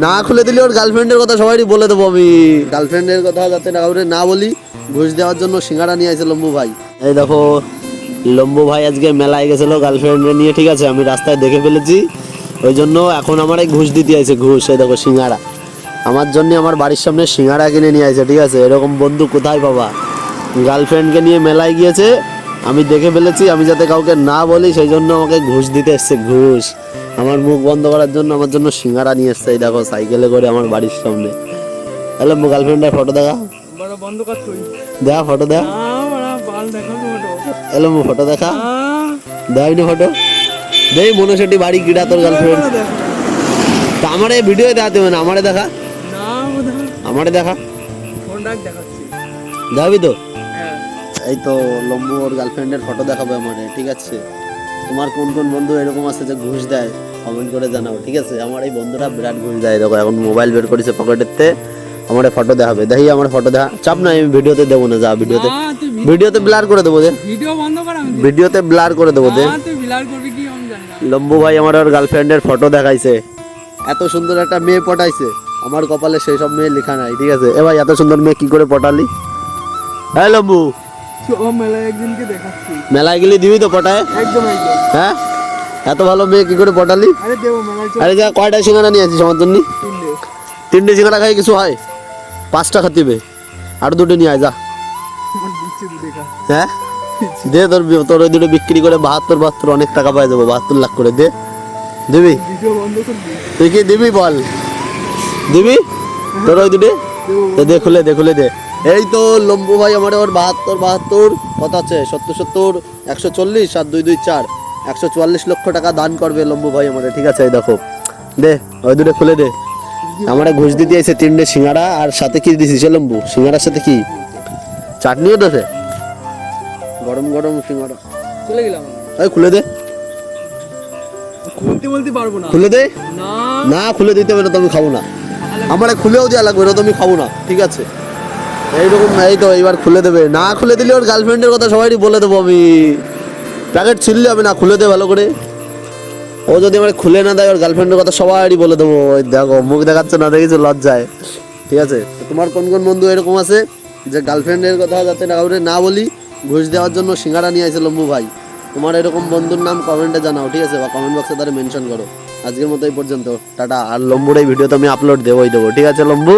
না খুলে দিলে ওর গার্লফ্রেন্ডের কথা সবাই বলে দেবো আমি। গার্লফ্রেন্ডের কথা যাতে কাউরে না বলি, ঘুষ দেওয়ার জন্য সিঙ্গারা নিয়ে আসছে লম্বু ভাই। এই দেখো লম্বু ভাই আজকে মেলায় গেছিল গার্লফ্রেন্ডে নিয়ে, ঠিক আছে, আমি রাস্তায় দেখে ফেলেছি, ওই জন্য এখন আমার এই ঘুষ দিতে আইছে, ঘুষ। এই দেখো সিঙ্গারা আমার জন্য আমার বাড়ির সামনে সিঙ্গারা কিনে নিয়ে আসে, ঠিক আছে। এরকম বন্ধু কোথায় পাবা? গার্লফ্রেন্ডকে নিয়ে মেলায় গিয়েছে, আমি দেখে ফেলেছি, আমি যাতে কাউকে না বলি সেই জন্য আমাকে ঘুষ দিতে এসছে, ঘুষ। আমার মুখ বন্ধ করার জন্য আমার জন্য সিঙ্গারা নিয়ে এসছে। এই দেখো সাইকেলে করে আমার বাড়ির সামনে। হ্যালো গার্লফ্রেন্ডের ফটো দেখা, দেখা ফটো দেখা, হ্যালো ফটো দেখা, দেয়নি ফটো দেই মনে সেটি বাড়ি গিরা তোর গার্লফ্রেন্ড। তা আমার এই ভিডিও দেখাতে হবে না, আমারে দেখা, আমারে দেখা, দেখাবি তো? এই তো লম্বু ওর গার্লফ্রেন্ডের ফটো দেখাবে আমারে, ঠিক আছে। তোমার কোন কোন বন্ধু এরকম আছে যে ঘুষ দেয় কমেন্ট করে জানাও, ঠিক আছে। আমার এই বন্ধুরা বিরাট ঘুষ দেয়। দেখো এখন মোবাইল বের করেছে পকেটেতে, আমার ফটো দেখাবে, দেখি আমার ফটো দেখা। চাপ না, আমি ভিডিওতে দেবো না, যা ভিডিওতে, ভিডিওতে ব্লার করে দেবো দে, ভিডিওতে ব্লার করে দেবো দে। লম্বু ভাই আমার ওর গার্লফ্রেন্ডের ফটো দেখাইছে, এত সুন্দর একটা মেয়ে পটাইছে, আমার কপালে সেই সব মেয়ে লেখা নাই, ঠিক আছে। এ ভাই এত সুন্দর মেয়ে কি করে পটালি? হ্যাঁ লম্বু, মেলায় গেলে দিবি তো পটায়? হ্যাঁ, এত ভালো মেয়ে কি করে পটালি? আরে যা, কয়টা সিঙ্গারা নিয়ে আছিস আমার জন্য? তিনটে সিঙ্গারা খাই কিছু হয়? 5টা খাতে হবে, আর 2টো নিয়ে আয় যা। হ্যাঁ দে, তোর ওই 2টো বিক্রি করে 72 অনেক টাকা পাই যাবো, 72 লাখ করে দে। দিবি? তুই কি দিবি বল? দিবি তোর ওই 2টে? দে, খুলে দে, খুলে দে। এই তো লম্বু ভাই আমার ওর 72 কত আছে, 70 140 আর 2 2 4 144 লক্ষ টাকা দান করবে লম্বু ভাই আমাদের, ঠিক আছে। এই দেখো দে, ওই 2টে খুলে দে। আমারে ঘুষ দিতে এসে 3টে সিঙ্গারা, আর সাথে কি দিছিস লম্বু? সিঙ্গারার সাথে কি চাটনিও দেছে, গরম গরম সিঙ্গারা। খুলে গেলাম, এই খুলে দে, খুলতে বলতে পারবো না, খুলে দে না, খুলে দিতে হবে না, তুমি খাবো না, আমারে খুলেও দেওয়া লাগবে না, তুমি খাবো না, ঠিক আছে। এইরকম, এই তো এইবার খুলে দেবে। না খুলে দিলে ওর গার্লফ্রেন্ডের কথা সবাই বলে দেবো আমি। প্যাকেট ছিললে হবে না, খুলে দে ভালো করে। ও যদি আমার খুলে না দেয় ওর গার্লফ্রেন্ডের কথা সবাই বলে দেবো। ওই দেখো মুখ দেখাচ্ছে না, দেখেছো, লজ্জায়, ঠিক আছে। তোমার কোন কোন বন্ধু এরকম আছে যে গার্লফ্রেন্ডের কথা যাতে কাউরে না বলি, ঘুষ দেওয়ার জন্য সিঙ্গারা নিয়ে আসে লম্বু ভাই? তোমার এরকম বন্ধুর নাম কমেন্টে জানাও, ঠিক আছে, বা কমেন্ট বক্সে তারা মেনশন করো। আজকের মতো এই পর্যন্ত, টাটা। আর লম্বুর এই ভিডিও তো আমি আপলোড দেবই দেবো, ঠিক আছে লম্বু।